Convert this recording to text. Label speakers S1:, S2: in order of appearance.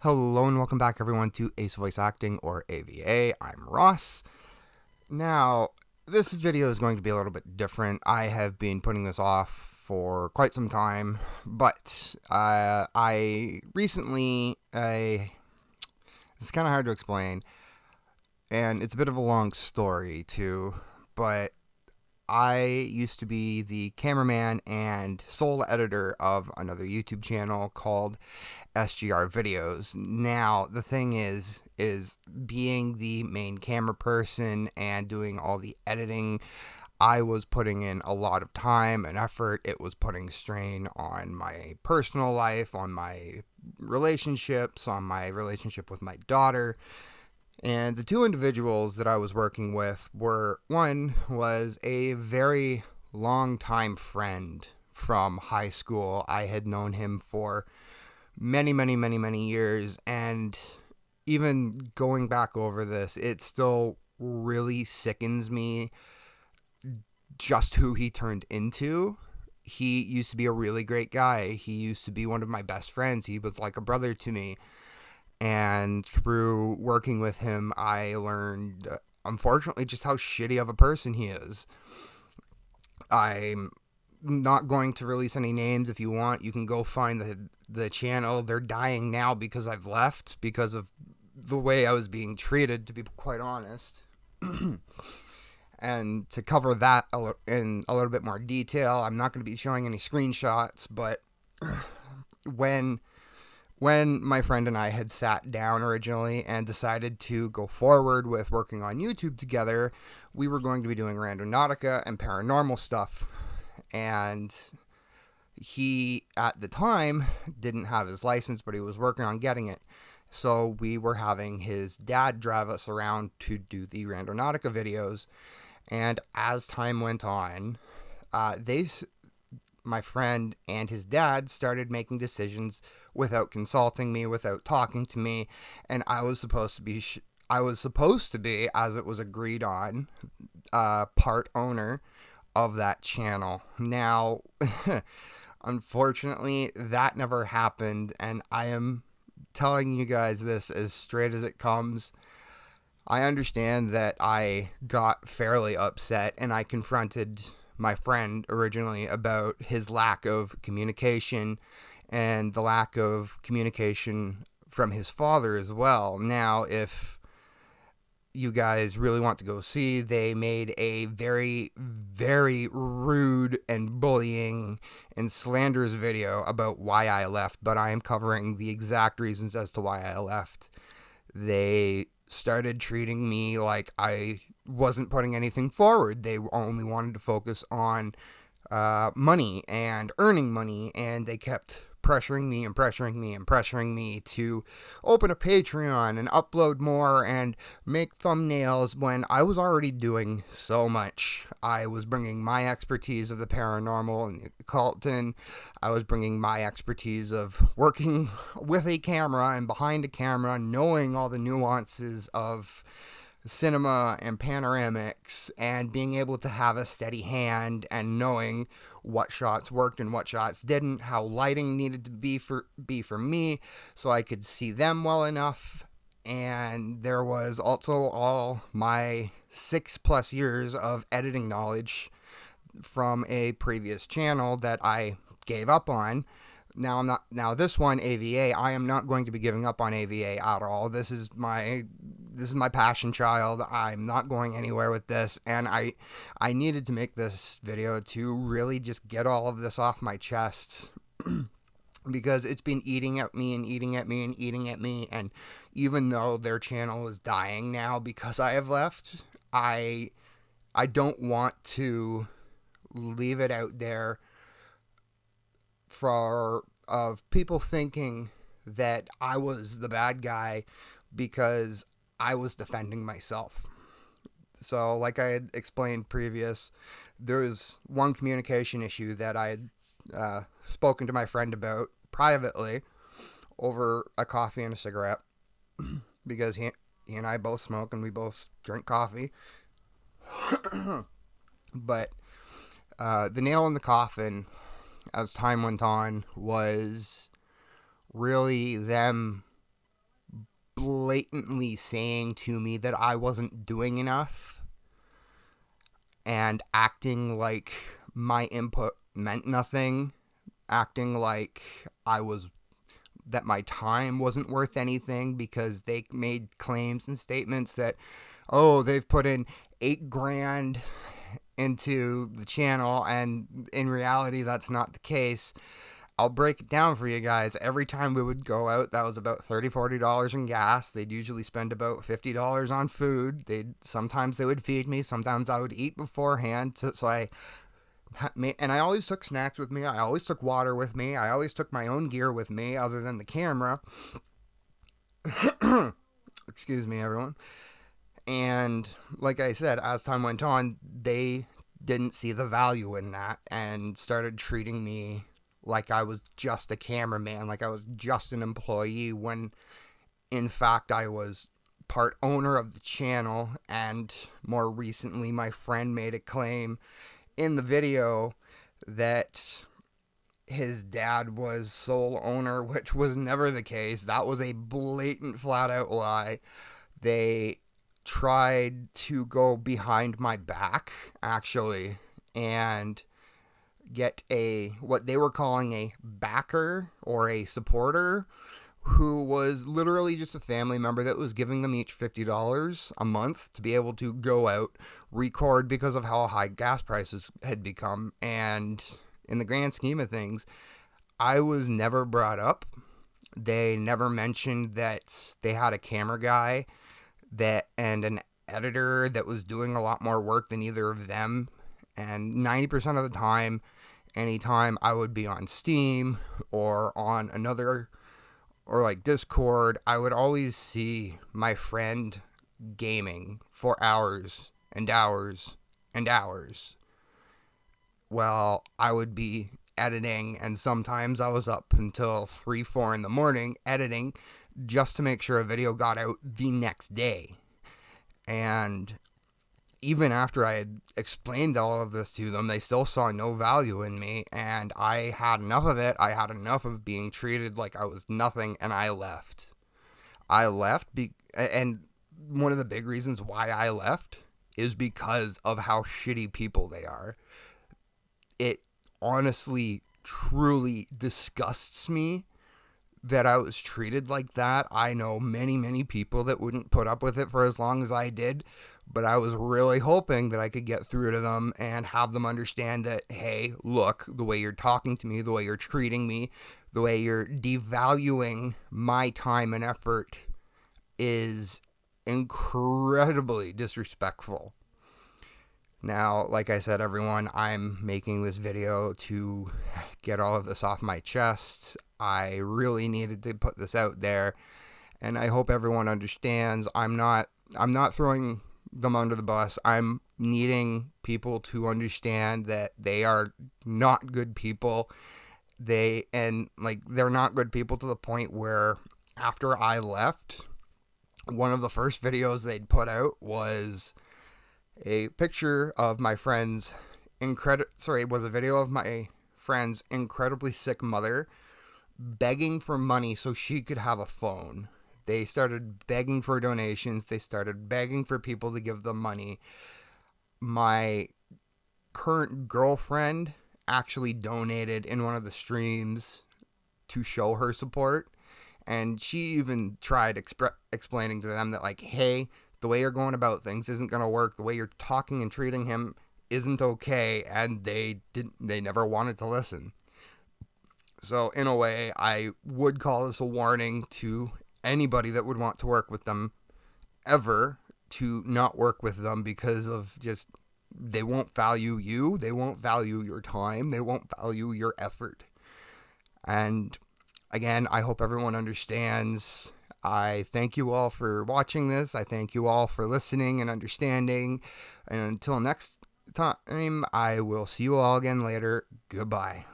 S1: Hello and welcome back everyone to Ace Voice Acting, or AVA. I'm Ross. Now, this video is going to be a little bit different. I have been putting this off for quite some time, but I recently, it's kind of hard to explain, and it's a bit of a long story too, but I used to be the cameraman and sole editor of another YouTube channel called SGRVideos. Now, the thing is being the main camera person and doing all the editing, I was putting in a lot of time and effort. It was putting strain on my personal life, on my relationships, on my relationship with my daughter. And the two individuals that I was working with were, one was a very long time friend from high school. I had known him for many years, and even going back over this, it still really sickens me just who he turned into. He used to be a really great guy. He used to be one of my best friends. He was like a brother to me. And through working with him, I learned, unfortunately, just how shitty of a person he is. I'm not going to release any names. If you want, you can go find the channel. They're dying now because I've left, because of the way I was being treated, to be quite honest. And to cover that in a little bit more detail, I'm not going to be showing any screenshots, but when my friend and I had sat down originally and decided to go forward with working on YouTube together, we were going to be doing randonautica and paranormal stuff. And he, at the time, didn't have his license, but he was working on getting it. So we were having his dad drive us around to do the randonautica videos. And as time went on, my friend and his dad started making decisions without consulting me, without talking to me, and I was supposed to be, as it was agreed on, part owner of that channel. Now, unfortunately, that never happened, and I am telling you guys this as straight as it comes. I understand that I got fairly upset, and I confronted my friend originally about his lack of communication and the lack of communication from his father as well. Now, if you guys really want to go see, they made a very rude and bullying and slanderous video about why I left, but I am covering the exact reasons as to why I left. They started treating me like I wasn't putting anything forward. They only wanted to focus on money and earning money, and they kept pressuring me to open a Patreon and upload more and make thumbnails when I was already doing so much. I was bringing my expertise of the paranormal and the occult in. I was bringing my expertise of working with a camera and behind a camera, knowing all the nuances of cinema and panoramics, and being able to have a steady hand and knowing what shots worked and what shots didn't, how lighting needed to be for me so I could see them well enough. And there was also all my 6+ years of editing knowledge from a previous channel that I gave up on. Now this one, AVA, I am not going to be giving up on AVA at all. This is my passion child. I'm not going anywhere with this, and I needed to make this video to really just get all of this off my chest because it's been eating at me, and even though their channel is dying now because I have left, I don't want to leave it out there of people thinking that I was the bad guy because I was defending myself. So, like I had explained previous, there was one communication issue that I had spoken to my friend about privately over a coffee and a cigarette because he and I both smoke and we both drink coffee. But the nail in the coffin, as time went on, was really them blatantly saying to me that I wasn't doing enough and acting like my input meant nothing, acting like that my time wasn't worth anything because they made claims and statements that, oh, they've put in $8,000 into the channel, and in reality that's not the case. I'll break it down for you guys. Every time we would go out, that was about $30-$40 in gas. They'd usually spend about $50 on food. Sometimes they would feed me, sometimes I would eat beforehand. So I always took snacks with me. I always took water with me. I always took my own gear with me other than the camera. Excuse me, everyone. And like I said, as time went on, they didn't see the value in that and started treating me like I was just a cameraman, like I was just an employee, when in fact I was part owner of the channel. And more recently, my friend made a claim in the video that his dad was sole owner, which was never the case. That was a blatant, flat out lie. They tried to go behind my back, actually, and get what they were calling a backer or a supporter, who was literally just a family member that was giving them each $50 a month to be able to go out, record, because of how high gas prices had become. And in the grand scheme of things, I was never brought up. They never mentioned that they had a camera guy and an editor that was doing a lot more work than either of them. And 90% of the time, anytime I would be on Steam or on or like Discord, I would always see my friend gaming for hours and hours and hours. Well, I would be editing, and sometimes I was up until 3-4 in the morning editing just to make sure a video got out the next day. And even after I had explained all of this to them, they still saw no value in me, and I had enough of it. I had enough of being treated like I was nothing, and I left. And one of the big reasons why I left is because of how shitty people they are. It honestly, truly disgusts me that I was treated like that. I know many, many people that wouldn't put up with it for as long as I did, but I was really hoping that I could get through to them and have them understand that, hey, look, the way you're talking to me, the way you're treating me, the way you're devaluing my time and effort is incredibly disrespectful. Now, like I said, everyone, I'm making this video to get all of this off my chest. I really needed to put this out there, and I hope everyone understands. I'm not throwing them under the bus. I'm needing people to understand that they are not good people. They're not good people to the point where after I left, one of the first videos they'd put out was a picture of my friend's was a video of my friend's incredibly sick mother begging for money so she could have a phone. They started begging for donations. They started begging for people to give them money. My current girlfriend actually donated in one of the streams to show her support. And she even tried explaining to them that, like, hey, the way you're going about things isn't going to work. The way you're talking and treating him isn't okay. And they never wanted to listen. So in a way, I would call this a warning to anybody that would want to work with them ever to not work with them, because of just, they won't value you. They won't value your time. They won't value your effort. And again, I hope everyone understands. I thank you all for watching this. I thank you all for listening and understanding. And until next time, I will see you all again later. Goodbye.